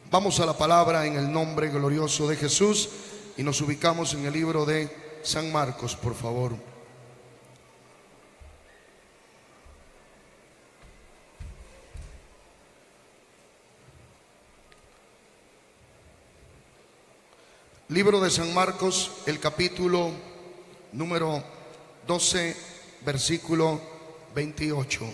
Vamos a la palabra en el nombre glorioso de Jesús y nos ubicamos en el libro de San Marcos, por favor. Libro de San Marcos, el capítulo número 12, versículo 28.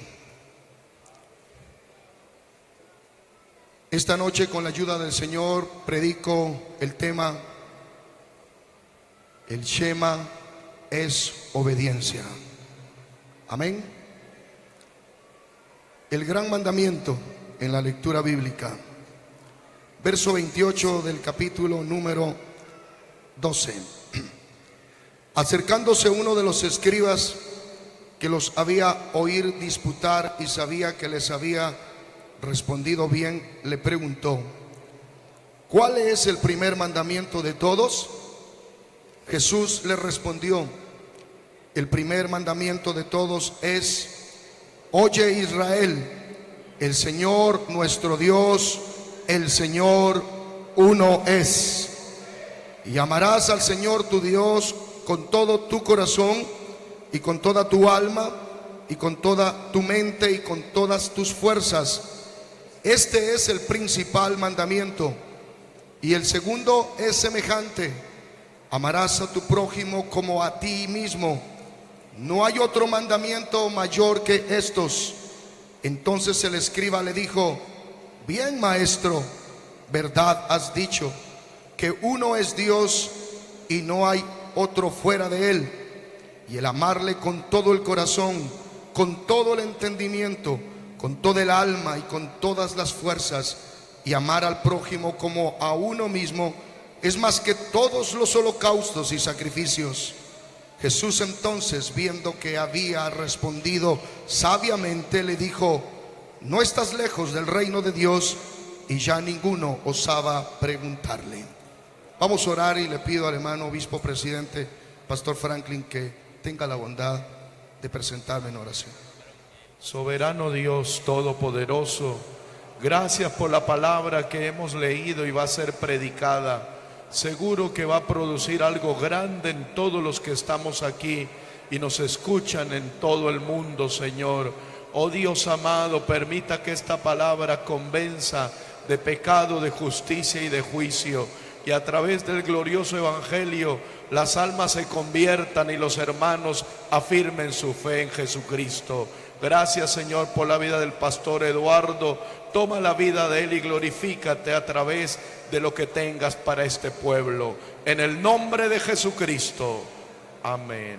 Esta noche, con la ayuda del Señor, predico el tema: el Shema es obediencia. Amén. El gran mandamiento en la lectura bíblica, verso 28 del capítulo número 12. Acercándose uno de los escribas que los había oír disputar y sabía que les había respondido bien, le preguntó: ¿cuál es el primer mandamiento de todos? Jesús le respondió: el primer mandamiento de todos es: oye, Israel, el Señor nuestro Dios, el Señor uno es. Y amarás al Señor tu Dios con todo tu corazón y con toda tu alma y con toda tu mente y con todas tus fuerzas. Este es el principal mandamiento. Y el segundo es semejante: amarás a tu prójimo como a ti mismo. No hay otro mandamiento mayor que estos. Entonces el escriba le dijo: bien, maestro, verdad has dicho, que uno es Dios y no hay otro fuera de él. Y el amarle con todo el corazón, con todo el entendimiento, con toda el alma y con todas las fuerzas, y amar al prójimo como a uno mismo, es más que todos los holocaustos y sacrificios. Jesús entonces, viendo que había respondido sabiamente, le dijo: no estás lejos del reino de Dios. Y ya ninguno osaba preguntarle. Vamos a orar y le pido al hermano obispo presidente, pastor Franklin, que tenga la bondad de presentarme en oración. Soberano Dios todopoderoso, gracias por la palabra que hemos leído y va a ser predicada. Seguro que va a producir algo grande en todos los que estamos aquí y nos escuchan en todo el mundo, Señor. Oh Dios amado, permita que esta palabra convenza de pecado, de justicia y de juicio, y a través del glorioso evangelio las almas se conviertan y los hermanos afirmen su fe en Jesucristo. Gracias, Señor, por la vida del pastor Eduardo. Toma la vida de él y glorifícate a través de lo que tengas para este pueblo. En el nombre de Jesucristo. Amén.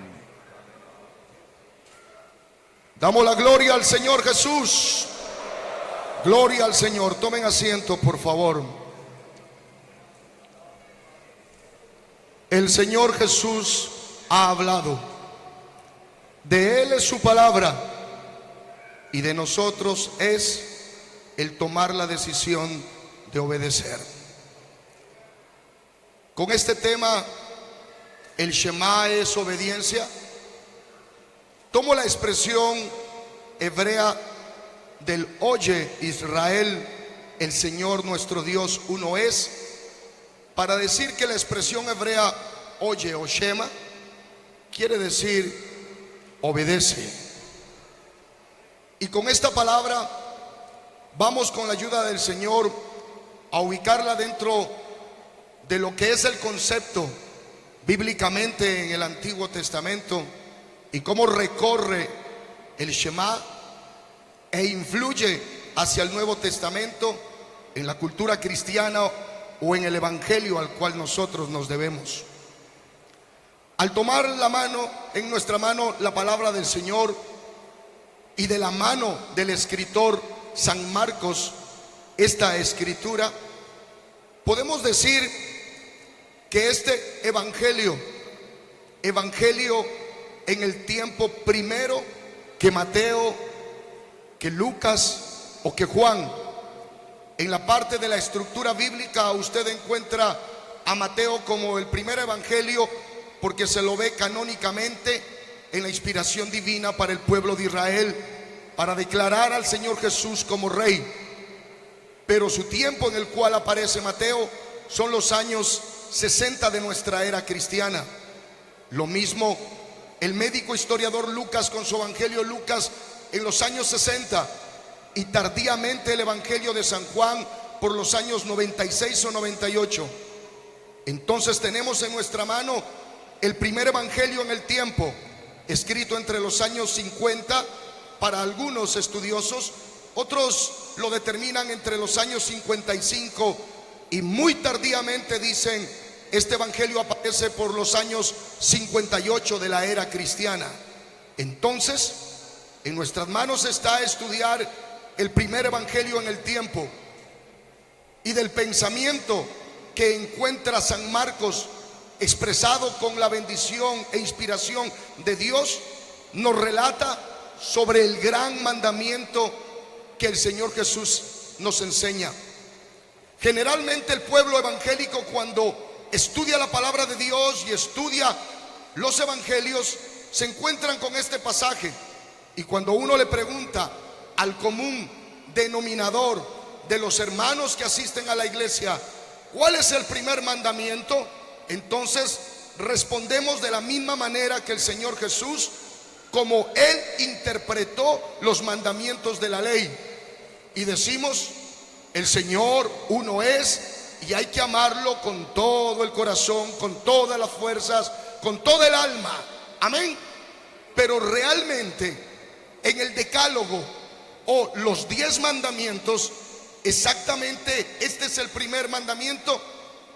Damos la gloria al Señor Jesús. Gloria al Señor. Tomen asiento, por favor. El Señor Jesús ha hablado. De Él es su palabra. Y de nosotros es el tomar la decisión de obedecer. Con este tema, el Shema es obediencia, tomo la expresión hebrea del oye, Israel, el Señor nuestro Dios uno es, para decir que la expresión hebrea oye o Shema quiere decir obedece. Y con esta palabra vamos, con la ayuda del Señor, a ubicarla dentro de lo que es el concepto bíblicamente en el Antiguo Testamento y cómo recorre el Shema e influye hacia el Nuevo Testamento en la cultura cristiana o en el evangelio al cual nosotros nos debemos. Al tomar en nuestra mano la palabra del Señor y de la mano del escritor San Marcos, esta escritura, podemos decir que este evangelio en el tiempo primero que Mateo, que Lucas o que Juan, en la parte de la estructura bíblica usted encuentra a Mateo como el primer evangelio porque se lo ve canónicamente en la inspiración divina para el pueblo de Israel, para declarar al Señor Jesús como Rey. pero su tiempo en el cual aparece Mateo son los años 60 de nuestra era cristiana. Lo mismo el médico historiador Lucas con su evangelio Lucas en los años 60, y tardíamente el evangelio de San Juan por los años 96 o 98. Entonces tenemos en nuestra mano el primer evangelio en el tiempo, escrito entre los años 50 para algunos estudiosos, otros lo determinan entre los años 55 y muy tardíamente dicen este evangelio aparece por los años 58 de la era cristiana. Entonces, en nuestras manos está estudiar el primer evangelio en el tiempo, y del pensamiento que encuentra San Marcos expresado con la bendición e inspiración de Dios, nos relata sobre el gran mandamiento que el Señor Jesús nos enseña. Generalmente el pueblo evangélico, cuando estudia la palabra de Dios y estudia los evangelios, se encuentran con este pasaje, y cuando uno le pregunta al común denominador de los hermanos que asisten a la iglesia, ¿cuál es el primer mandamiento?, entonces respondemos de la misma manera que el Señor Jesús, como Él interpretó los mandamientos de la ley, y decimos: el Señor uno es, y hay que amarlo con todo el corazón, con todas las fuerzas, con toda el alma. Amén. Pero realmente en el decálogo o los 10 mandamientos, exactamente este es el primer mandamiento,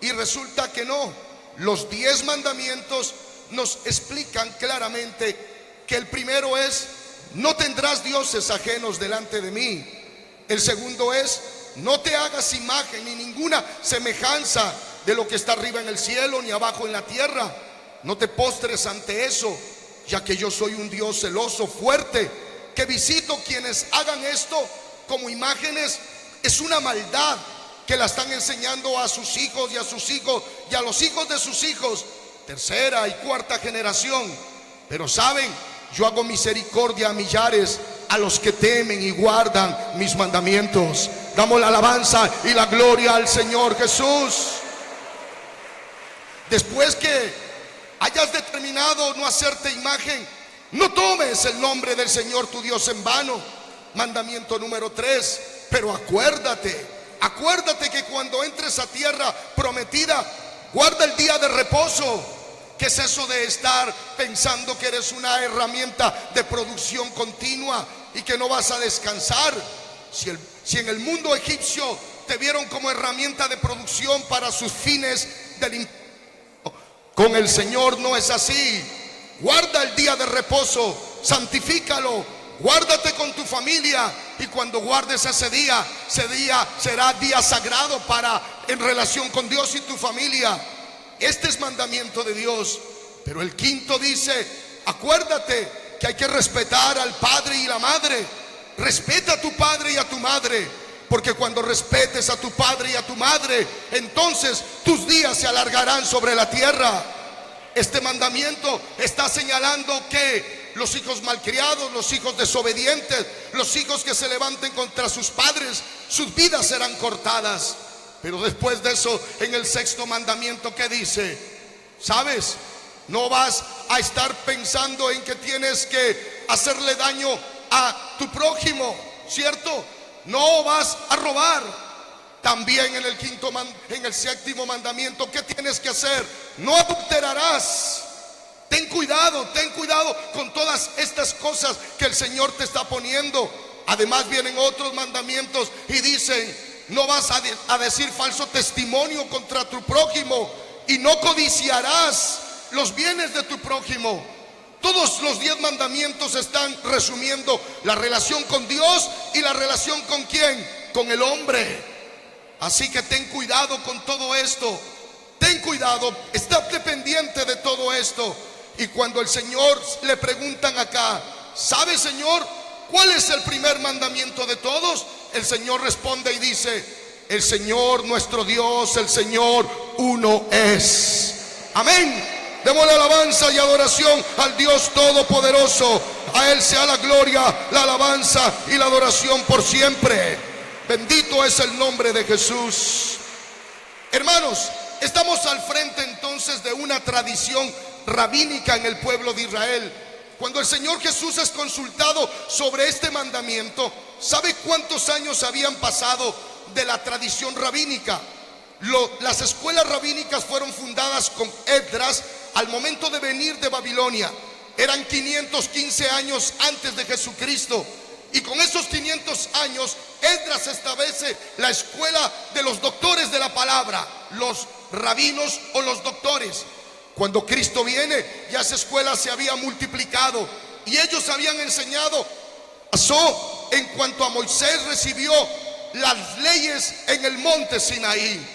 y resulta que no. Los 10 mandamientos nos explican claramente que el primero es: no tendrás dioses ajenos delante de mí. El segundo es: no te hagas imagen ni ninguna semejanza de lo que está arriba en el cielo ni abajo en la tierra. No te postres ante eso, ya que yo soy un Dios celoso, fuerte, que visito quienes hagan esto como imágenes. Es una maldad que la están enseñando a sus hijos y a sus hijos y a los hijos de sus hijos, tercera y cuarta generación. Pero saben, yo hago misericordia a millares, a los que temen y guardan mis mandamientos. Damos la alabanza y la gloria al Señor Jesús. Después que hayas determinado no hacerte imagen, no tomes el nombre del Señor tu Dios en vano. Mandamiento número 3. Pero acuérdate que cuando entres a tierra prometida, guarda el día de reposo. ¿Qué es eso de estar pensando que eres una herramienta de producción continua y que no vas a descansar? Si en el mundo egipcio te vieron como herramienta de producción para sus fines del imperio, con el Señor no es así. Guarda el día de reposo, santifícalo, guárdate con tu familia, y cuando guardes ese día será día sagrado en relación con Dios y tu familia. Este es mandamiento de Dios. Pero el quinto dice: acuérdate que hay que respetar al padre y la madre. Respeta a tu padre y a tu madre, porque cuando respetes a tu padre y a tu madre, entonces tus días se alargarán sobre la tierra. Este mandamiento está señalando que los hijos malcriados, los hijos desobedientes, los hijos que se levanten contra sus padres, sus vidas serán cortadas. Pero después de eso, en el sexto mandamiento, ¿qué dice? ¿Sabes? No vas a estar pensando en que tienes que hacerle daño a tu prójimo, ¿cierto? No vas a robar. También en el séptimo mandamiento, ¿qué tienes que hacer? No adulterarás. Ten cuidado con todas estas cosas que el Señor te está poniendo. Además vienen otros mandamientos y dicen: no vas a decir falso testimonio contra tu prójimo, y no codiciarás los bienes de tu prójimo. Todos los 10 mandamientos están resumiendo la relación con Dios y la relación con ¿quién? Con el hombre. Así que ten cuidado con todo esto. Ten cuidado, estate pendiente de todo esto. Y cuando el Señor le preguntan acá: ¿sabe, Señor, cuál es el primer mandamiento de todos? El Señor responde y dice: el Señor nuestro Dios, el Señor uno es. Amén. Demos la alabanza y adoración al Dios Todopoderoso. A Él sea la gloria, la alabanza y la adoración por siempre. Bendito es el nombre de Jesús. Hermanos, estamos al frente entonces de una tradición rabínica en el pueblo de Israel. Cuando el Señor Jesús es consultado sobre este mandamiento, ¿sabe cuántos años habían pasado de la tradición rabínica? Las escuelas rabínicas fueron fundadas con Esdras al momento de venir de Babilonia. Eran 515 años antes de Jesucristo. Y con esos 500 años, Esdras establece la escuela de los doctores de la palabra, los rabinos o los doctores. Cuando Cristo viene, ya esa escuela se había multiplicado y ellos habían enseñado. Pasó en cuanto a Moisés recibió las leyes en el monte Sinaí.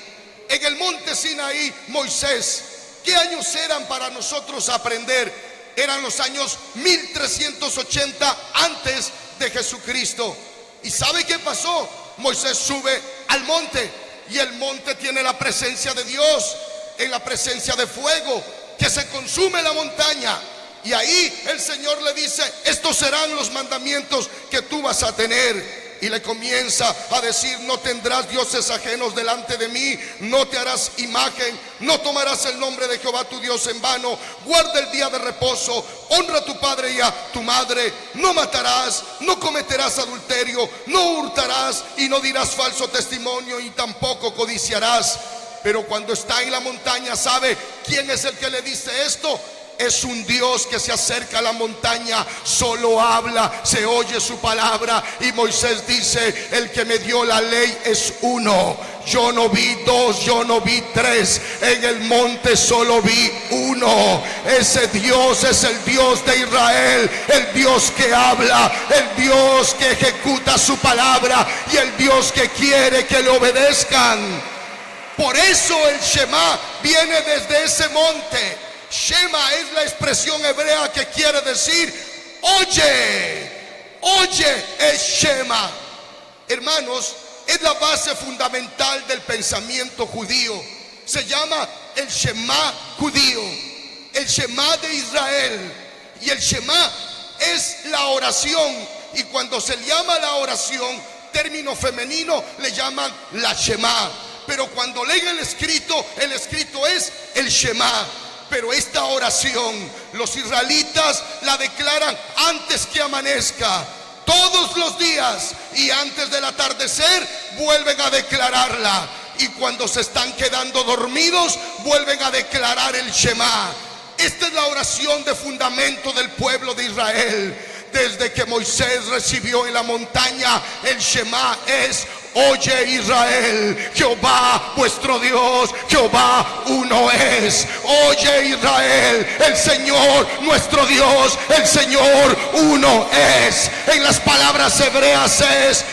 En el monte Sinaí, Moisés, ¿qué años eran para nosotros aprender? Eran los años 1380 antes de Jesucristo. ¿Y sabe qué pasó? Moisés sube al monte y el monte tiene la presencia de Dios, en la presencia de fuego, que se consume la montaña. Y ahí el Señor le dice: estos serán los mandamientos que tú vas a tener. Y le comienza a decir: no tendrás dioses ajenos delante de mí, no te harás imagen, no tomarás el nombre de Jehová tu Dios en vano, guarda el día de reposo, honra a tu padre y a tu madre, no matarás, no cometerás adulterio, no hurtarás y no dirás falso testimonio y tampoco codiciarás. Pero cuando está en la montaña, ¿sabe quién es el que le dice esto? Es un Dios que se acerca a la montaña, solo habla, se oye su palabra. Y Moisés dice: el que me dio la ley es uno. Yo no vi dos, yo no vi tres. En el monte solo vi uno. Ese Dios es el Dios de Israel, el Dios que habla, el Dios que ejecuta su palabra y el Dios que quiere que le obedezcan. Por eso el Shema viene desde ese monte. Shema es la expresión hebrea que quiere decir oye. Oye es Shema. Hermanos, es la base fundamental del pensamiento judío. Se llama el Shema judío, el Shema de Israel. Y el Shema es la oración. Y cuando se le llama la oración, término femenino, le llaman la Shema. Pero cuando leen el escrito es el Shema. Pero esta oración los israelitas la declaran antes que amanezca, todos los días, y antes del atardecer vuelven a declararla. Y cuando se están quedando dormidos vuelven a declarar el Shema. Esta es la oración de fundamento del pueblo de Israel. Desde que Moisés recibió en la montaña el Shema es: oye Israel, Jehová vuestro Dios, Jehová uno es. Oye Israel, el Señor nuestro Dios, el Señor uno es. En las palabras hebreas es: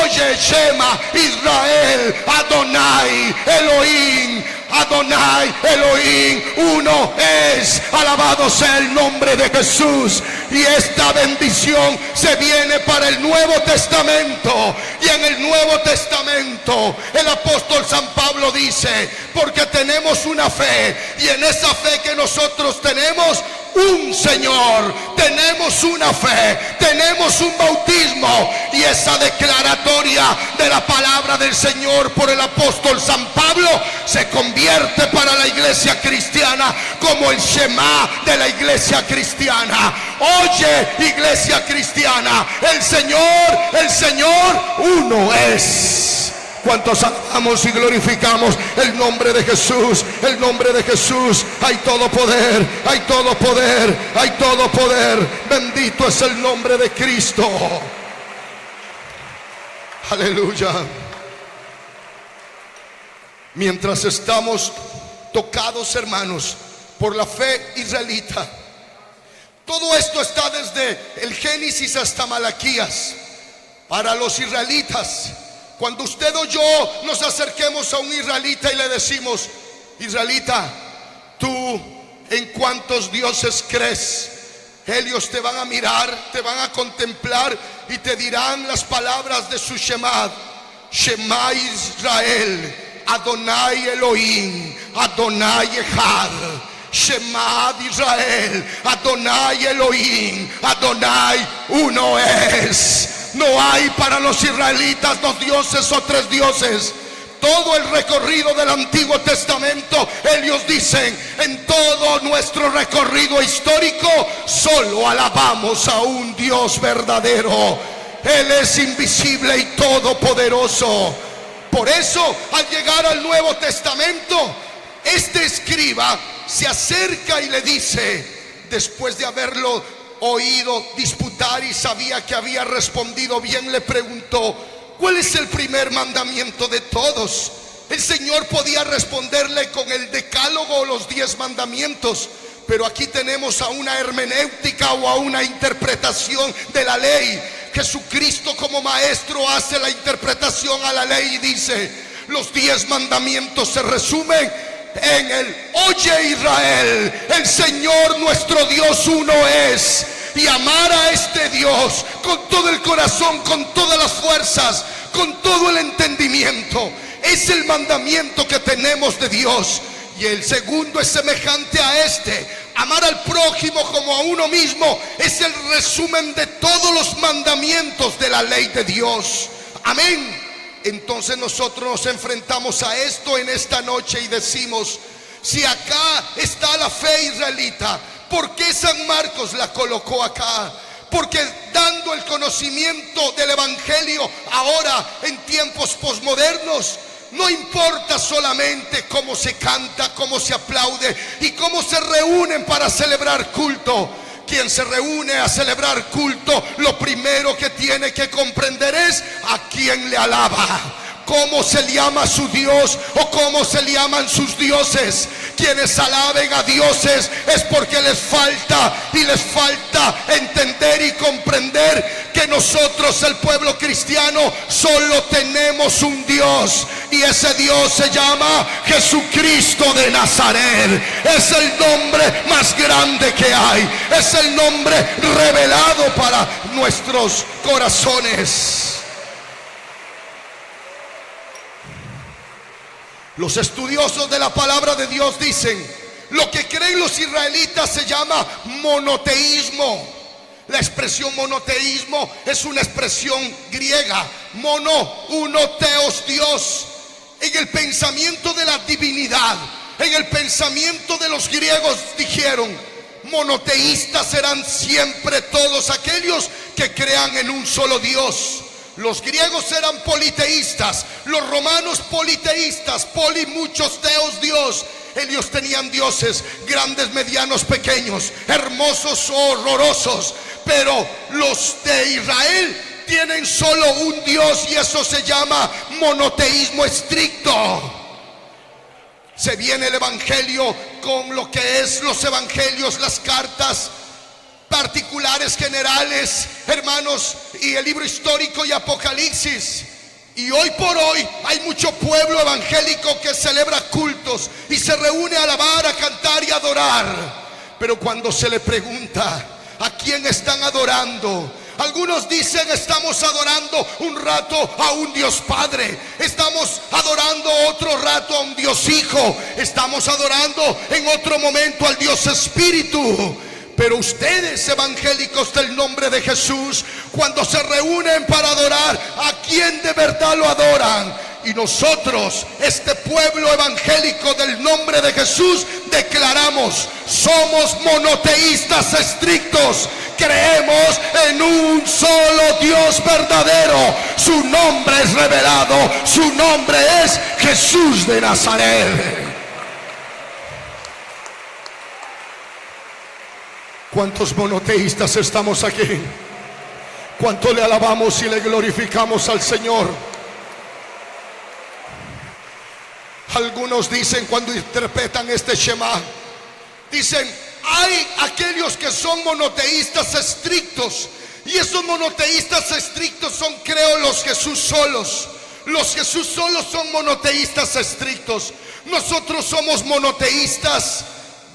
oye Shema Israel, Adonai Elohim, Adonai Elohim, uno es. Alabado sea el nombre de Jesús. Y esta bendición se viene para el Nuevo Testamento. Y en el Nuevo Testamento el apóstol San Pablo dice: porque tenemos una fe, y en esa fe que nosotros tenemos un Señor, tenemos una fe, tenemos un bautismo. Y esa declaratoria de la palabra del Señor por el apóstol San Pablo se convierte para la iglesia cristiana como el Shema de la iglesia cristiana. Oye iglesia cristiana, el Señor uno es. ¿Cuántos amamos y glorificamos el nombre de Jesús? El nombre de Jesús. Hay todo poder, hay todo poder, hay todo poder. Bendito es el nombre de Cristo. Aleluya. Mientras estamos tocados, hermanos, por la fe israelita, todo esto está desde el Génesis hasta Malaquías. Para los israelitas, cuando usted o yo nos acerquemos a un israelita y le decimos: israelita, tú en cuántos dioses crees, ellos te van a mirar, te van a contemplar y te dirán las palabras de su Shema: Shema Israel, Adonai Elohim, Adonai Echad. Shema de Israel, Adonai Elohim, Adonai uno es. No hay para los israelitas 2 dioses o 3 dioses. Todo el recorrido del Antiguo Testamento, ellos dicen, en todo nuestro recorrido histórico, solo alabamos a un Dios verdadero. Él es invisible y todopoderoso. Por eso, al llegar al Nuevo Testamento, este escriba se acerca y le dice, después de haberlo oído disputar y sabía que había respondido bien, le preguntó: ¿cuál es el primer mandamiento de todos? El Señor podía responderle con el decálogo o los 10 mandamientos, pero aquí tenemos a una hermenéutica o a una interpretación de la ley. Jesucristo como maestro hace la interpretación a la ley y dice: los 10 mandamientos se resumen en el: oye Israel, el Señor nuestro Dios uno es, y amar a este Dios con todo el corazón, con todas las fuerzas, con todo el entendimiento. Es el mandamiento que tenemos de Dios. Y el segundo es semejante a este: amar al prójimo como a uno mismo. Es el resumen de todos los mandamientos de la ley de Dios. Amén. Entonces nosotros nos enfrentamos a esto en esta noche y decimos: si acá está la fe israelita, ¿por qué San Marcos la colocó acá? Porque dando el conocimiento del Evangelio ahora en tiempos posmodernos, no importa solamente cómo se canta, cómo se aplaude y cómo se reúnen para celebrar culto. Quien se reúne a celebrar culto, lo primero que tiene que comprender es a quién le alaba, cómo se le llama a su Dios o cómo se le llaman sus dioses. Quienes alaben a dioses es porque les falta entender y comprender que nosotros, el pueblo cristiano, solo tenemos un Dios, y ese Dios se llama Jesucristo de Nazaret. Es el nombre más grande que hay, es el nombre revelado para nuestros corazones. Los estudiosos de la palabra de Dios dicen: lo que creen los israelitas se llama monoteísmo. La expresión monoteísmo es una expresión griega. Mono, uno, teos, Dios. En el pensamiento de la divinidad, en el pensamiento de los griegos, dijeron: monoteístas serán siempre todos aquellos que crean en un solo Dios. Los griegos eran politeístas, los romanos politeístas, poli, muchos, teos, Dios. Ellos tenían dioses grandes, medianos, pequeños, hermosos o horrorosos, pero los de Israel tienen solo un Dios, y eso se llama monoteísmo estricto. Se viene el evangelio con lo que es los evangelios, las cartas particulares, generales, hermanos, y el libro histórico y Apocalipsis. Y hoy por hoy hay mucho pueblo evangélico que celebra cultos y se reúne a alabar, a cantar y a adorar. Pero cuando se le pregunta a quién están adorando, algunos dicen: estamos adorando un rato a un Dios Padre, estamos adorando otro rato a un Dios Hijo, estamos adorando en otro momento al Dios Espíritu. Pero ustedes, evangélicos del nombre de Jesús, cuando se reúnen para adorar, ¿a quién de verdad lo adoran? Y nosotros, este pueblo evangélico del nombre de Jesús, declaramos: somos monoteístas estrictos. Creemos en un solo Dios verdadero. Su nombre es revelado, su nombre es Jesús de Nazaret. ¿Cuántos monoteístas estamos aquí? ¿Cuánto le alabamos y le glorificamos al Señor? Algunos dicen, cuando interpretan este Shema, dicen: hay aquellos que son monoteístas estrictos, y esos monoteístas estrictos son, creo, los Jesús solos. Los Jesús solos son monoteístas estrictos. Nosotros somos monoteístas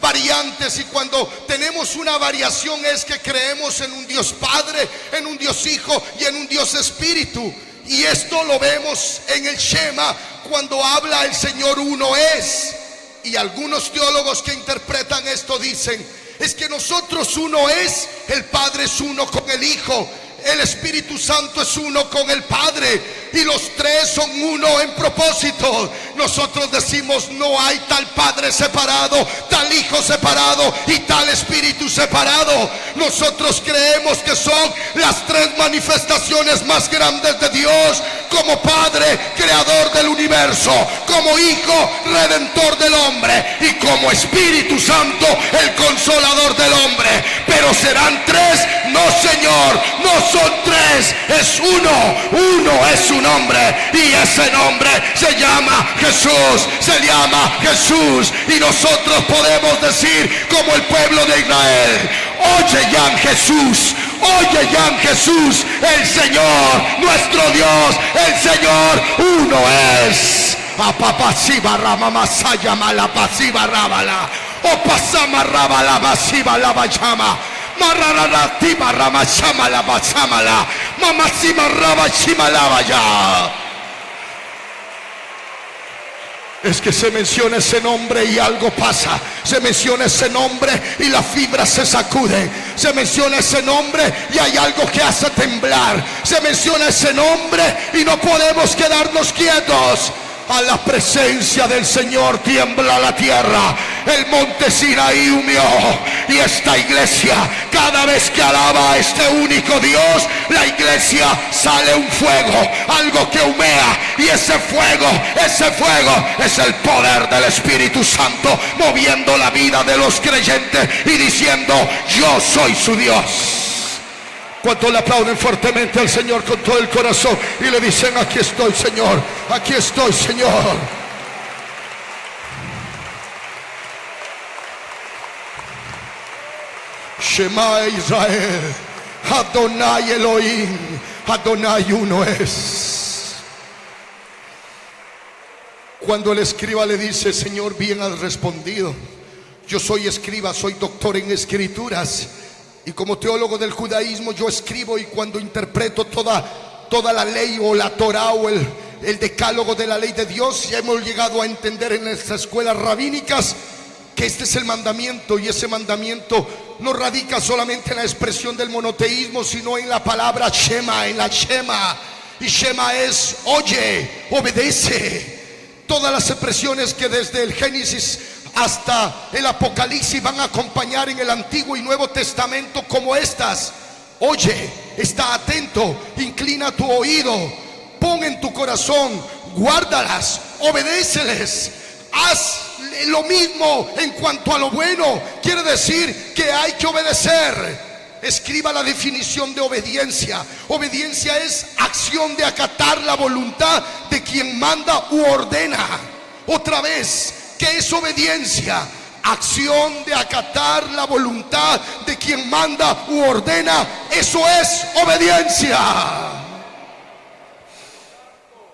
variantes, y cuando tenemos una variación es que creemos en un Dios Padre, en un Dios Hijo y en un Dios Espíritu. Y esto lo vemos en el Shema, cuando habla el Señor uno es. Y algunos teólogos que interpretan esto dicen: es que nosotros uno es, el Padre es uno con el Hijo, el Espíritu Santo es uno con el Padre y los tres son uno en propósito. Nosotros decimos: no hay tal Padre separado, tal Hijo separado y tal Espíritu separado. Nosotros creemos que son las tres manifestaciones más grandes de Dios: como Padre, creador del universo; como Hijo, redentor del hombre; y como Espíritu Santo, el consolador del hombre. Pero serán tres, no Señor, no son tres, es uno es su nombre, y ese nombre se llama Jesús, se llama Jesús. Y nosotros podemos decir como el pueblo de Israel: oye ya Jesús, oye ya Jesús, el Señor, nuestro Dios, el Señor uno es. Apapasiva ramamasaya malapasiva rábala, o pasama rábala masiva la bachama, mararatiba ramachama la bachamala, mamasima rabachima la vaya. Es que se menciona ese nombre y algo pasa. Se menciona ese nombre y la fibra se sacude. Se menciona ese nombre y hay algo que hace temblar. Se menciona ese nombre y no podemos quedarnos quietos. A la presencia del Señor tiembla la tierra, el monte Sinaí humeó. Y esta iglesia, cada vez que alaba a este único Dios, la iglesia sale un fuego, algo que humea. Y ese fuego es el poder del Espíritu Santo, moviendo la vida de los creyentes y diciendo: yo soy su Dios. ¿Cuántos le aplauden fuertemente al Señor con todo el corazón y le dicen: aquí estoy, Señor, aquí estoy, Señor? Shema Israel, Adonai Elohim, Adonai uno es. Cuando el escriba le dice: Señor, bien has respondido, yo soy escriba, soy doctor en escrituras, y como teólogo del judaísmo yo escribo, y cuando interpreto toda la ley o la Torah o el decálogo de la ley de Dios, ya hemos llegado a entender en nuestras escuelas rabínicas que este es el mandamiento, y ese mandamiento no radica solamente en la expresión del monoteísmo, sino en la palabra Shema, en la Shema. Y Shema es oye, obedece. Todas las expresiones que desde el Génesis hasta el Apocalipsis van a acompañar en el Antiguo y Nuevo Testamento como estas: oye, está atento, inclina tu oído, pon en tu corazón, guárdalas, obedéceles, haz lo mismo en cuanto a lo bueno. Quiere decir que hay que obedecer. Escriba la definición de obediencia. Obediencia es acción de acatar la voluntad de quien manda u ordena. Otra vez, ¿qué es obediencia? Acción de acatar la voluntad de quien manda u ordena. Eso es obediencia.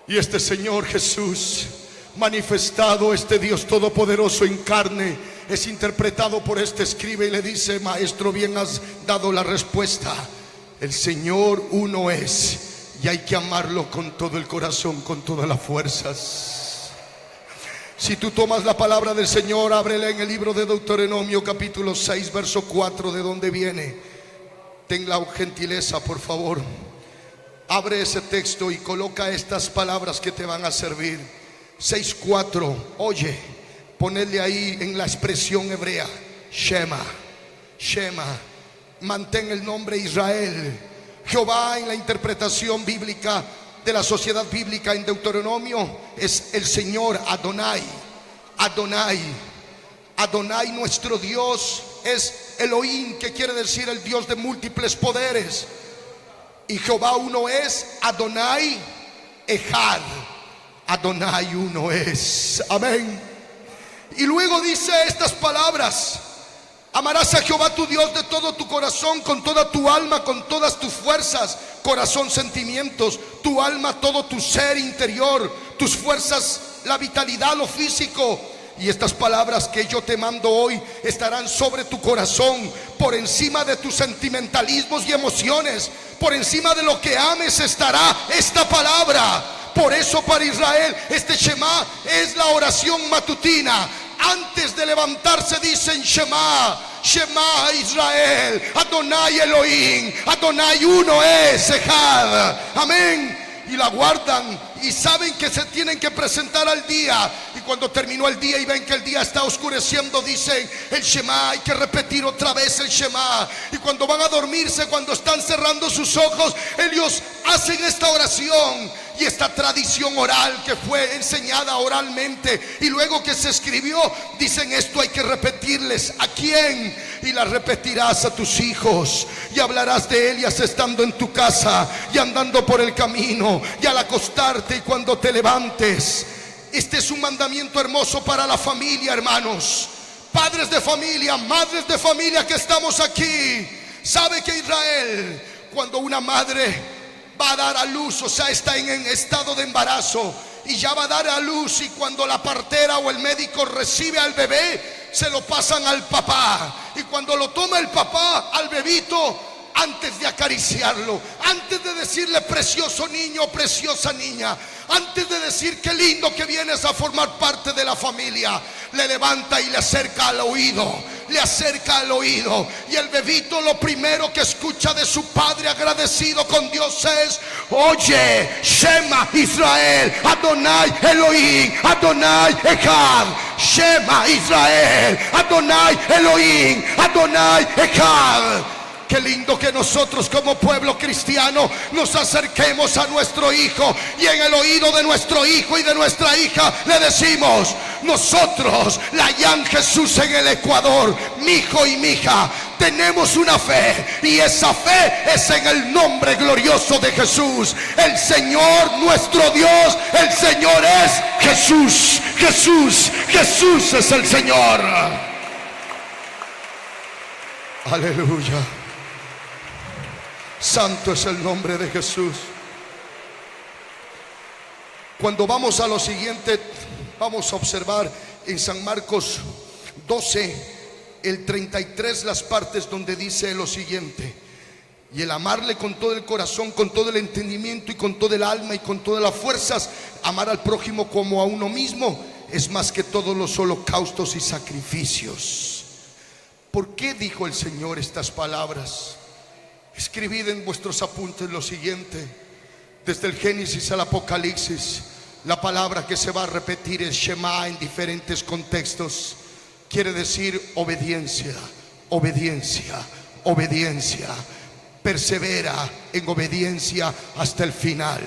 Y este Señor Jesús manifestado, este Dios todopoderoso en carne, es interpretado por este escriba y le dice: maestro, bien has dado la respuesta. El Señor uno es, y hay que amarlo con todo el corazón, con todas las fuerzas. Si tú tomas la palabra del Señor, ábrela en el libro de Deuteronomio capítulo 6 verso 4, de donde viene. Ten la gentileza, por favor, abre ese texto y coloca estas palabras que te van a servir. 6:4, oye, ponedle ahí en la expresión hebrea Shema, Shema. Mantén el nombre Israel. Jehová, en la interpretación bíblica de la sociedad bíblica en Deuteronomio, es el Señor Adonai. Adonai, Adonai, nuestro Dios, es Elohim, que quiere decir el Dios de múltiples poderes. Y Jehová uno es, Adonai Echad, Adonai uno es. Amén. Y luego dice estas palabras: amarás a Jehová tu Dios de todo tu corazón, con toda tu alma, con todas tus fuerzas. Corazón, sentimientos, tu alma, todo tu ser interior, tus fuerzas, la vitalidad, lo físico. Y estas palabras que yo te mando hoy estarán sobre tu corazón, por encima de tus sentimentalismos y emociones. Por encima de lo que ames estará esta palabra. Por eso para Israel este Shema es la oración matutina. Antes de levantarse dicen Shema, Shema Israel, Adonai Elohim, Adonai uno es, Ejad. Amén. Y la guardan y saben que se tienen que presentar al día. Y cuando terminó el día y ven que el día está oscureciendo, dicen el Shema. Hay que repetir otra vez el Shema. Y cuando van a dormirse, cuando están cerrando sus ojos, ellos hacen esta oración y esta tradición oral que fue enseñada oralmente y luego que se escribió. Dicen: esto hay que repetirles. ¿A quién? Y la repetirás a tus hijos, y hablarás de ellas estando en tu casa y andando por el camino y al acostarte y cuando te levantes. Este es un mandamiento hermoso para la familia, hermanos, padres de familia, madres de familia que estamos aquí. Sabe que Israel, cuando una madre va a dar a luz, o sea, está en estado de embarazo y ya va a dar a luz, y cuando la partera o el médico recibe al bebé, se lo pasan al papá. Y cuando lo toma el papá al bebito, antes de acariciarlo, antes de decirle precioso niño, preciosa niña, antes de decir qué lindo que vienes a formar parte de la familia, le levanta y le acerca al oído, le acerca al oído. Y el bebito lo primero que escucha de su padre agradecido con Dios es: oye, Shema Israel, Adonai Elohim, Adonai Echad. Shema Israel, Adonai Elohim, Adonai Echad. Qué lindo que nosotros como pueblo cristiano nos acerquemos a nuestro hijo y en el oído de nuestro hijo y de nuestra hija le decimos: nosotros, la Yan Jesús en el Ecuador, mi hijo y mi hija, tenemos una fe, y esa fe es en el nombre glorioso de Jesús, el Señor nuestro Dios. El Señor es Jesús, Jesús, Jesús es el Señor. Aleluya. Santo es el nombre de Jesús. Cuando vamos a lo siguiente, vamos a observar en San Marcos 12, el 33, las partes donde dice lo siguiente: y el amarle con todo el corazón, con todo el entendimiento y con todo el alma y con todas las fuerzas, amar al prójimo como a uno mismo, es más que todos los holocaustos y sacrificios. ¿Por qué dijo el Señor estas palabras? Escribid en vuestros apuntes lo siguiente: desde el Génesis al Apocalipsis, la palabra que se va a repetir es Shema en diferentes contextos. Quiere decir obediencia, obediencia, obediencia. Persevera en obediencia hasta el final.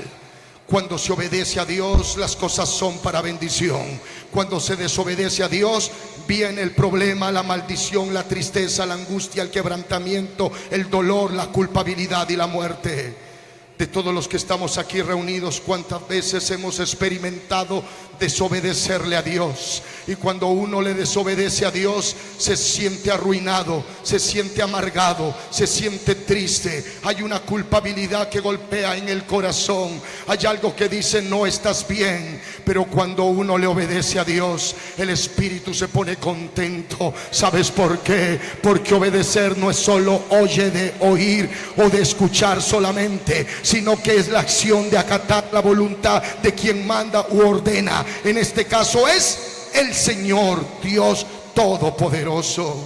Cuando se obedece a Dios, las cosas son para bendición. Cuando se desobedece a Dios, viene el problema, la maldición, la tristeza, la angustia, el quebrantamiento, el dolor, la culpabilidad y la muerte. De todos los que estamos aquí reunidos, ¿cuántas veces hemos experimentado desobedecerle a Dios? Y cuando uno le desobedece a Dios, se siente arruinado, se siente amargado, se siente triste. Hay una culpabilidad que golpea en el corazón. Hay algo que dice: no estás bien. Pero cuando uno le obedece a Dios, el espíritu se pone contento. ¿Sabes por qué? Porque obedecer no es solo oye de oír o de escuchar solamente, sino que es la acción de acatar la voluntad de quien manda u ordena. En este caso es el Señor Dios Todopoderoso.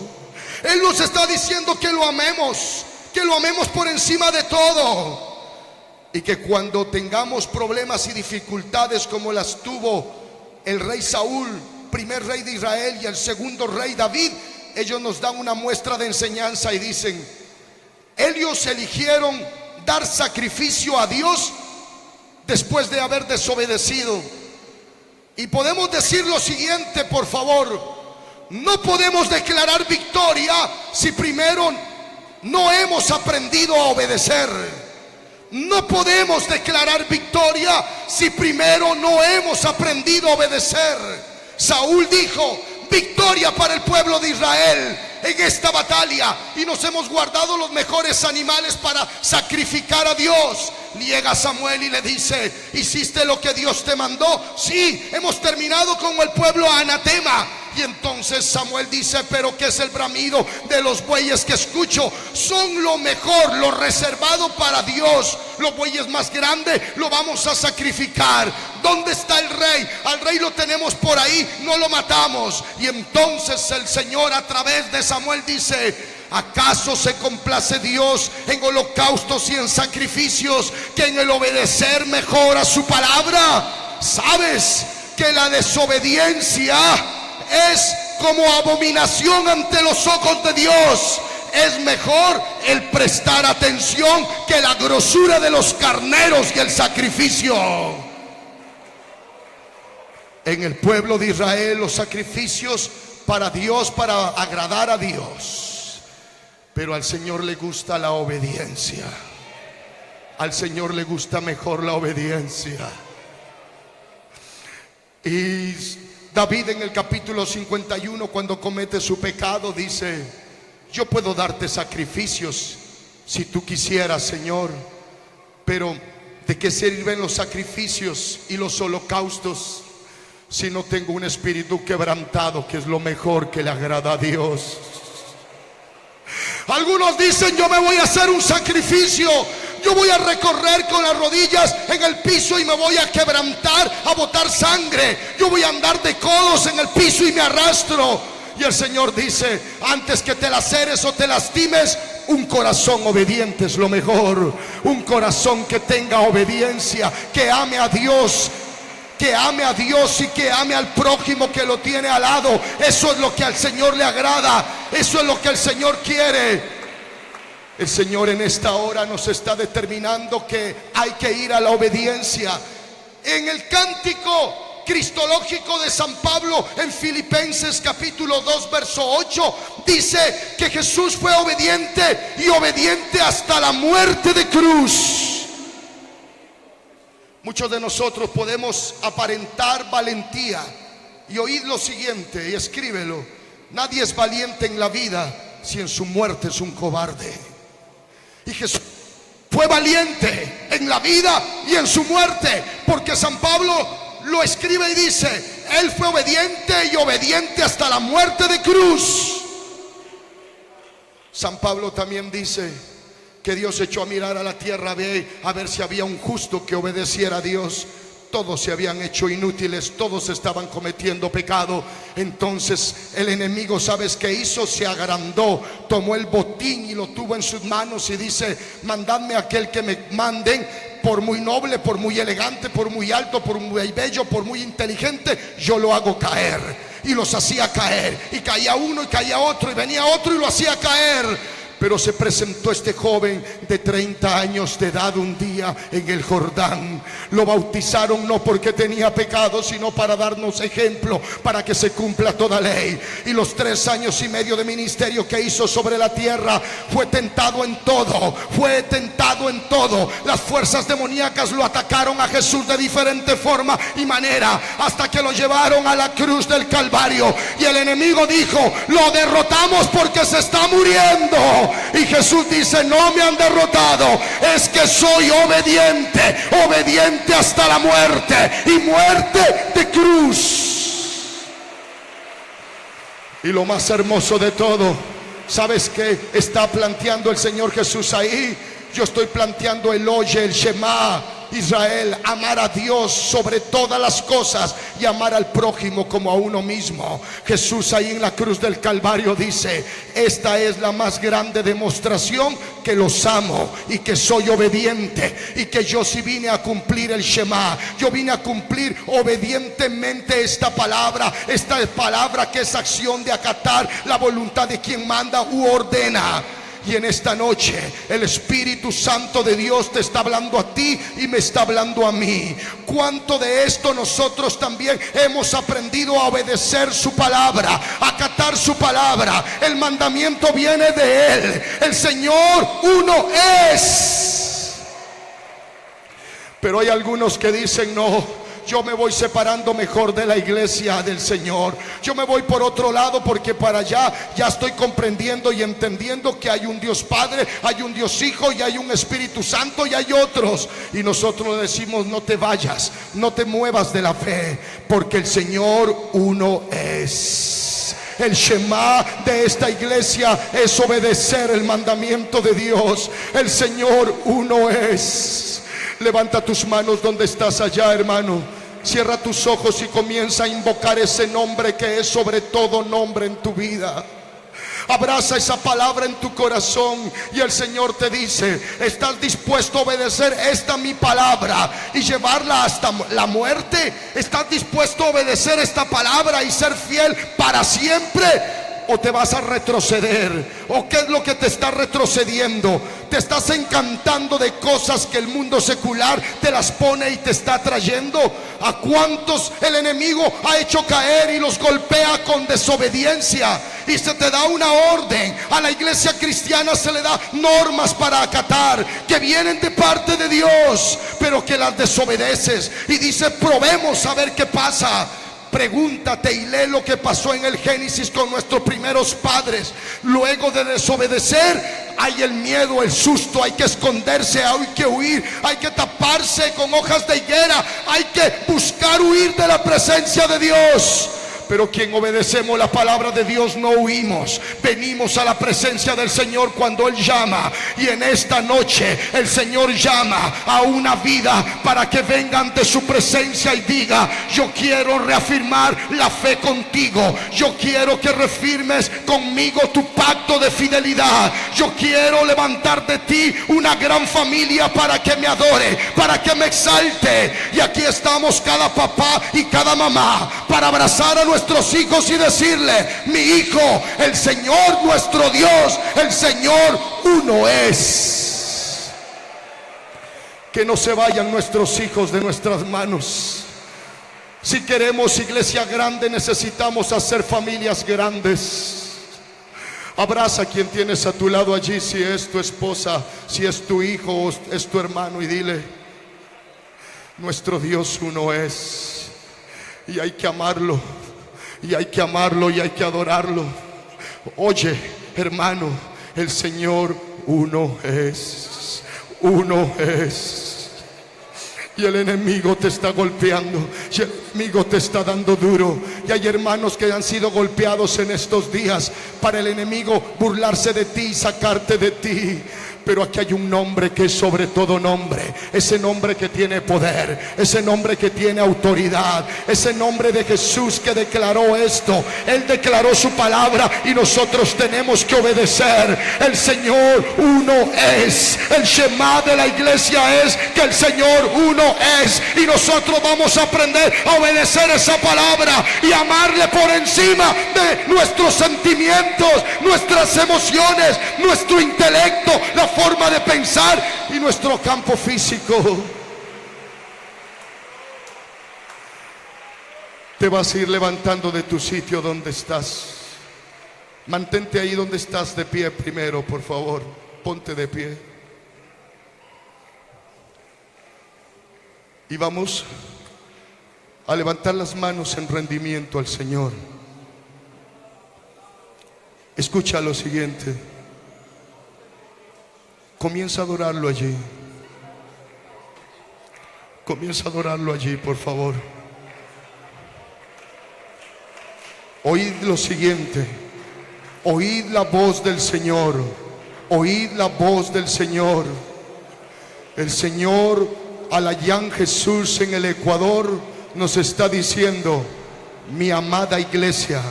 Él nos está diciendo que lo amemos por encima de todo, y que cuando tengamos problemas y dificultades como las tuvo el rey Saúl, primer rey de Israel, y el segundo rey David, ellos nos dan una muestra de enseñanza y dicen: ellos eligieron dar sacrificio a Dios después de haber desobedecido. Y podemos decir lo siguiente, por favor: no podemos declarar victoria si primero no hemos aprendido a obedecer. No podemos declarar victoria si primero no hemos aprendido a obedecer. Saúl dijo: victoria para el pueblo de Israel en esta batalla, y nos hemos guardado los mejores animales para sacrificar a Dios. Llega Samuel y le dice: ¿hiciste lo que Dios te mandó? Sí, hemos terminado con el pueblo anatema. Y entonces Samuel dice: pero ¿qué es el bramido de los bueyes que escucho? Son lo mejor, lo reservado para Dios. Los bueyes más grandes lo vamos a sacrificar. ¿Dónde está el rey? Al rey lo tenemos por ahí, no lo matamos. Y entonces el Señor a través de Samuel dice: ¿acaso se complace Dios en holocaustos y en sacrificios que en el obedecer mejor a su palabra? ¿Sabes que la desobediencia es como abominación ante los ojos de Dios? Es mejor el prestar atención que la grosura de los carneros y el sacrificio. En el pueblo de Israel los sacrificios para Dios, para agradar a Dios. Pero al Señor le gusta la obediencia. Al Señor le gusta mejor la obediencia. Y David en el capítulo 51, cuando comete su pecado, dice: yo puedo darte sacrificios si tú quisieras, Señor, pero ¿de qué sirven los sacrificios y los holocaustos si no tengo un espíritu quebrantado, que es lo mejor que le agrada a Dios? Algunos dicen: yo me voy a hacer un sacrificio, yo voy a recorrer con las rodillas en el piso y me voy a quebrantar, a botar sangre, yo voy a andar de codos en el piso y me arrastro. Y el Señor dice: antes que te laceres o te lastimes, un corazón obediente es lo mejor. Un corazón que tenga obediencia, que ame a Dios, que ame a Dios y que ame al prójimo que lo tiene al lado. Eso es lo que al Señor le agrada, eso es lo que el Señor quiere. El Señor en esta hora nos está determinando que hay que ir a la obediencia. En el cántico cristológico de San Pablo, en Filipenses capítulo 2 verso 8, dice que Jesús fue obediente, y obediente hasta la muerte de cruz. Muchos de nosotros podemos aparentar valentía, y oíd lo siguiente y escríbelo: nadie es valiente en la vida si en su muerte es un cobarde. Y Jesús fue valiente en la vida y en su muerte, porque San Pablo lo escribe y dice: él fue obediente, y obediente hasta la muerte de cruz. San Pablo también dice que Dios echó a mirar a la tierra a ver si había un justo que obedeciera a Dios. Todos se habían hecho inútiles, todos estaban cometiendo pecado. Entonces el enemigo, ¿sabes qué hizo? Se agrandó, tomó el botín y lo tuvo en sus manos y dice: mandadme a aquel que me manden, por muy noble, por muy elegante, por muy alto, por muy bello, por muy inteligente, yo lo hago caer. Y los hacía caer, y caía uno y caía otro, y venía otro y lo hacía caer. Pero se presentó este joven de 30 años de edad un día en el Jordán. Lo bautizaron no porque tenía pecado, sino para darnos ejemplo, para que se cumpla toda ley. Y los 3 años y medio de ministerio que hizo sobre la tierra, fue tentado en todo, fue tentado en todo. Las fuerzas demoníacas lo atacaron a Jesús de diferente forma y manera, hasta que lo llevaron a la cruz del Calvario. Y el enemigo dijo: lo derrotamos porque se está muriendo. Y Jesús dice: no me han derrotado, es que soy obediente, obediente hasta la muerte, y muerte de cruz. Y lo más hermoso de todo, ¿sabes qué está planteando el Señor Jesús ahí? Yo estoy planteando el oye, el Shema Israel: amar a Dios sobre todas las cosas y amar al prójimo como a uno mismo. Jesús ahí en la cruz del Calvario dice: esta es la más grande demostración que los amo y que soy obediente, y que yo sí vine a cumplir el Shema. Yo vine a cumplir obedientemente esta palabra que es acción de acatar la voluntad de quien manda u ordena. Y en esta noche el Espíritu Santo de Dios te está hablando a ti y me está hablando a mí. ¿Cuánto de esto nosotros también hemos aprendido a obedecer su palabra, a acatar su palabra? El mandamiento viene de Él. El Señor uno es. Pero hay algunos que dicen: no, yo me voy separando mejor de la iglesia del Señor. Yo me voy por otro lado, porque para allá ya estoy comprendiendo y entendiendo que hay un Dios Padre, hay un Dios Hijo y hay un Espíritu Santo y hay otros. Y nosotros decimos: no te vayas, no te muevas de la fe, porque el Señor uno es. El Shema de esta iglesia es obedecer el mandamiento de Dios. El Señor uno es. Levanta tus manos donde estás allá, hermano. Cierra tus ojos y comienza a invocar ese nombre que es sobre todo nombre en tu vida. Abraza esa palabra en tu corazón y el Señor te dice: ¿estás dispuesto a obedecer esta mi palabra y llevarla hasta la muerte? ¿Estás dispuesto a obedecer esta palabra y ser fiel para siempre? ¿O te vas a retroceder? ¿O qué es lo que te está retrocediendo? ¿Te estás encantando de cosas que el mundo secular te las pone y te está trayendo? ¿A cuántos el enemigo ha hecho caer y los golpea con desobediencia? Y se te da una orden. A la iglesia cristiana se le da normas para acatar, que vienen de parte de Dios, pero que las desobedeces. Y dice: probemos a ver qué pasa. Pregúntate y lee lo que pasó en el Génesis con nuestros primeros padres. Luego de desobedecer, hay el miedo, el susto, hay que esconderse, hay que huir, hay que taparse con hojas de higuera, hay que buscar huir de la presencia de Dios. Pero quien obedecemos la palabra de Dios no huimos. Venimos a la presencia del Señor cuando Él llama. Y en esta noche el Señor llama a una vida para que venga ante su presencia y diga: yo quiero reafirmar la fe contigo. Yo quiero que reafirmes conmigo tu pacto de fidelidad. Yo quiero levantar de ti una gran familia para que me adore, para que me exalte. Y aquí estamos cada papá y cada mamá para abrazar a nuestros hijos y decirle: mi hijo, el Señor nuestro Dios, el Señor uno es. Que no se vayan nuestros hijos de nuestras manos. Si queremos iglesia grande, necesitamos hacer familias grandes. Abraza a quien tienes a tu lado allí, si es tu esposa, si es tu hijo o es tu hermano, y dile: nuestro Dios uno es, y hay que amarlo, y hay que amarlo, y hay que adorarlo. Oye, hermano, el Señor uno es. Uno es. Y el enemigo te está golpeando, y el enemigo te está dando duro. Y hay hermanos que han sido golpeados en estos días para el enemigo burlarse de ti y sacarte de ti. Pero aquí hay un nombre que es sobre todo nombre. Ese nombre que tiene poder, ese nombre que tiene autoridad, ese nombre de Jesús que declaró esto. Él declaró su palabra y nosotros tenemos que obedecer. El Señor uno es. El Shema de la iglesia es que el Señor uno es. Y nosotros vamos a aprender a obedecer esa palabra y amarle por encima de nuestros sentimientos, nuestras emociones, nuestro intelecto, la forma de pensar y nuestro campo físico. Te vas a ir levantando de tu sitio donde estás. Mantente ahí donde estás de pie primero, por favor. Ponte de pie. Y vamos a levantar las manos en rendimiento al Señor. Escucha lo siguiente. Comienza a adorarlo allí. Comienza a adorarlo allí, por favor. Oíd lo siguiente. Oíd la voz del Señor. Oíd la voz del Señor. El Señor, Alayán Jesús en el Ecuador, nos está diciendo: mi amada iglesia,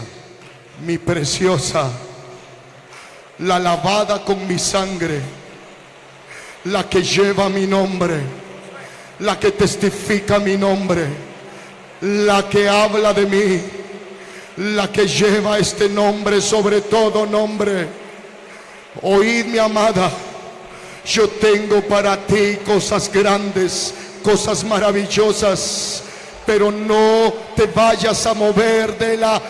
mi preciosa, la lavada con mi sangre, la que lleva mi nombre, la que testifica mi nombre, la que habla de mí, la que lleva este nombre sobre todo nombre. Oíd, mi amada, yo tengo para ti cosas grandes, cosas maravillosas, pero no te vayas a mover de la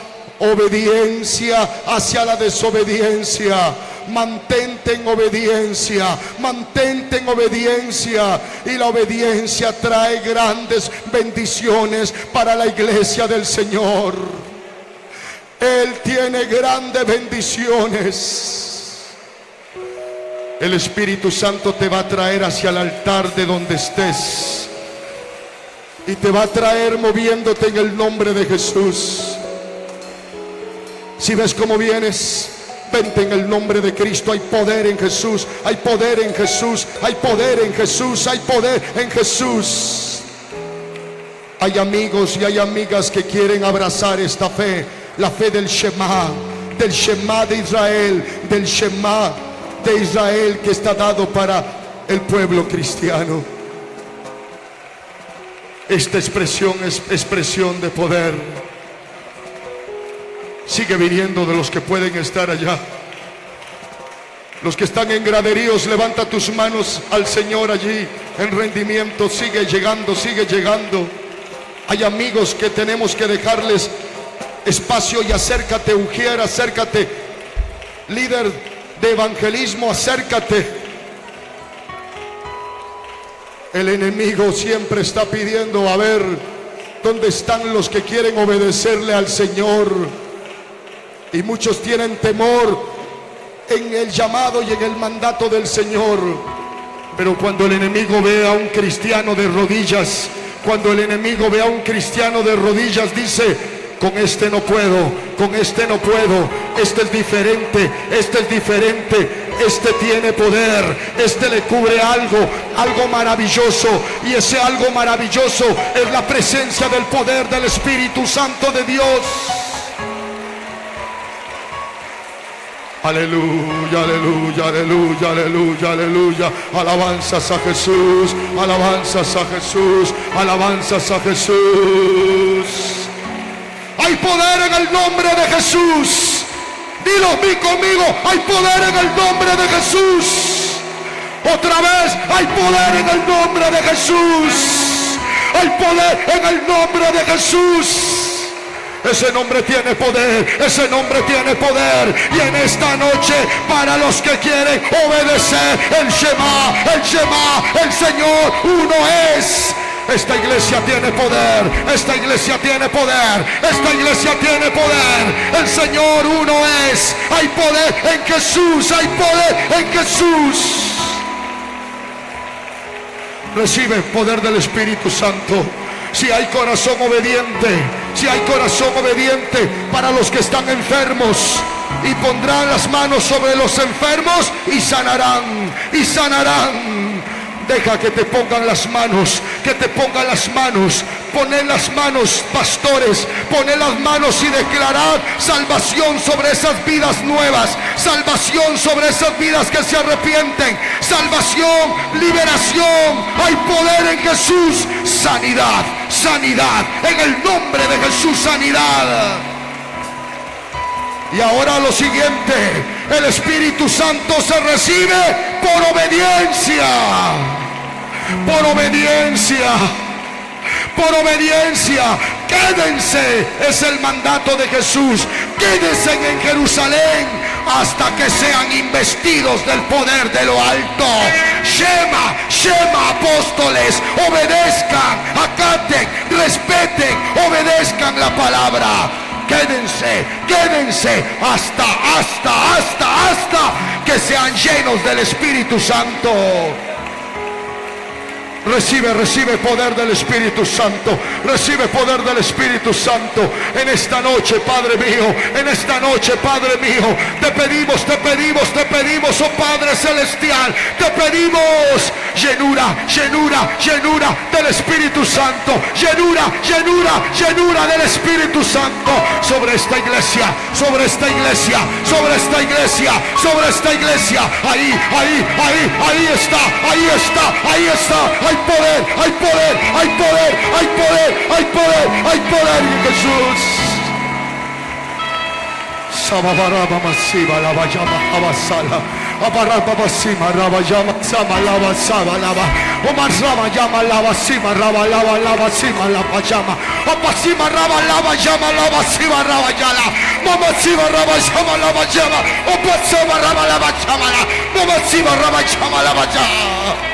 obediencia hacia la desobediencia. Mantente en obediencia, mantente en obediencia, y la obediencia trae grandes bendiciones para la iglesia del Señor. Él tiene grandes bendiciones. El Espíritu Santo te va a traer hacia el altar de donde estés y te va a traer moviéndote en el nombre de Jesús. Si ves cómo vienes, vente en el nombre de Cristo. Hay poder en Jesús, hay poder en Jesús, hay poder en Jesús, hay poder en Jesús. Hay amigos y hay amigas que quieren abrazar esta fe, la fe del Shema de Israel, del Shema de Israel que está dado para el pueblo cristiano. Esta expresión es expresión de poder. Sigue viniendo de los que pueden estar allá. Los que están en graderíos, levanta tus manos al Señor allí en rendimiento. Sigue llegando, sigue llegando. Hay amigos que tenemos que dejarles espacio y acércate, Ujier, acércate. Líder de evangelismo, acércate. El enemigo siempre está pidiendo a ver dónde están los que quieren obedecerle al Señor. Y muchos tienen temor en el llamado y en el mandato del Señor. Pero cuando el enemigo ve a un cristiano de rodillas, cuando el enemigo ve a un cristiano de rodillas, dice: con este no puedo, con este no puedo, este es diferente, este es diferente, este tiene poder, este le cubre algo maravilloso. Y ese algo maravilloso es la presencia del poder del Espíritu Santo de Dios. Aleluya, aleluya, aleluya, aleluya, aleluya. Alabanzas a Jesús, alabanzas a Jesús, alabanzas a Jesús. Hay poder en el nombre de Jesús. Dilo conmigo, hay poder en el nombre de Jesús. Otra vez, hay poder en el nombre de Jesús. Hay poder en el nombre de Jesús. Ese nombre tiene poder, ese nombre tiene poder. Y en esta noche, para los que quieren obedecer el Shema, el Señor uno es. Esta iglesia tiene poder, esta iglesia tiene poder, esta iglesia tiene poder. El Señor uno es. Hay poder en Jesús, hay poder en Jesús. Recibe poder del Espíritu Santo. Si hay corazón obediente, si hay corazón obediente para los que están enfermos, y pondrán las manos sobre los enfermos y sanarán, y sanarán. Deja que te pongan las manos, que te pongan las manos. Poned las manos, pastores, poned las manos y declarad salvación sobre esas vidas nuevas, salvación sobre esas vidas que se arrepienten, salvación, liberación. Hay poder en Jesús, sanidad, sanidad, en el nombre de Jesús, sanidad. Y ahora lo siguiente, el Espíritu Santo se recibe por obediencia, por obediencia, por obediencia. Quédense, es el mandato de Jesús. Quédense en Jerusalén hasta que sean investidos del poder de lo alto. Shema, Shema, apóstoles, obedezcan, acaten, respeten, obedezcan la palabra. Quédense, quédense hasta que sean llenos del Espíritu Santo. Recibe poder del Espíritu Santo. Recibe poder del Espíritu Santo. En esta noche, Padre mío, en esta noche, Padre mío, te pedimos, oh Padre Celestial, te pedimos llenura, llenura, llenura del Espíritu Santo. Llenura, llenura, llenura del Espíritu Santo sobre esta iglesia, sobre esta iglesia, sobre esta iglesia, sobre esta iglesia. Ahí está, ahí está, ahí está. Hay poder, hay poder, hay poder, hay poder, hay poder, hay poder en Jesús. Sababaraba masiva la vayama abasala. Abaraba basima raba llama sama lava sabalaba. Omar raba llama lava sima raba lava lava sima la pajama. Opasima raba lava llama lava sima raba yala. Mama sima raba llama lava llama. Opasima raba lava llama la. Mama sima raba llama lava llama.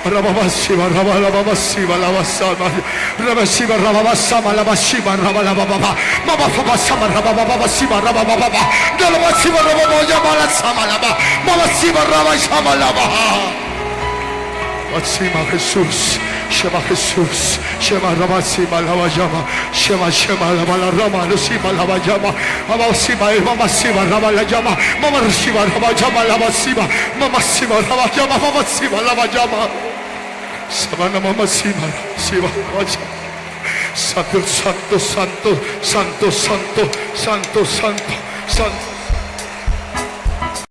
Rababasiba rabalabasiba lavasama rabasiba rababasama lavasiba rabalababa mama fabasama rabababasiba rabababa dalabasiba rabababa lasama lava mama siba rabasama lava. Asima Jesús, Shema Jesús. Shema Ramasima Lavayama. Shema Shema Lavalarama. Lusima Lavayama. Amasima Mamasima Lavalayama. Mamasima Lavayama Lavasima. Mamasima Lavayama. Mamasima Lavayama. Sabana Mamasima Siva Lavayama. Santo, santo, santo, santo, santo, santo, santo, santo.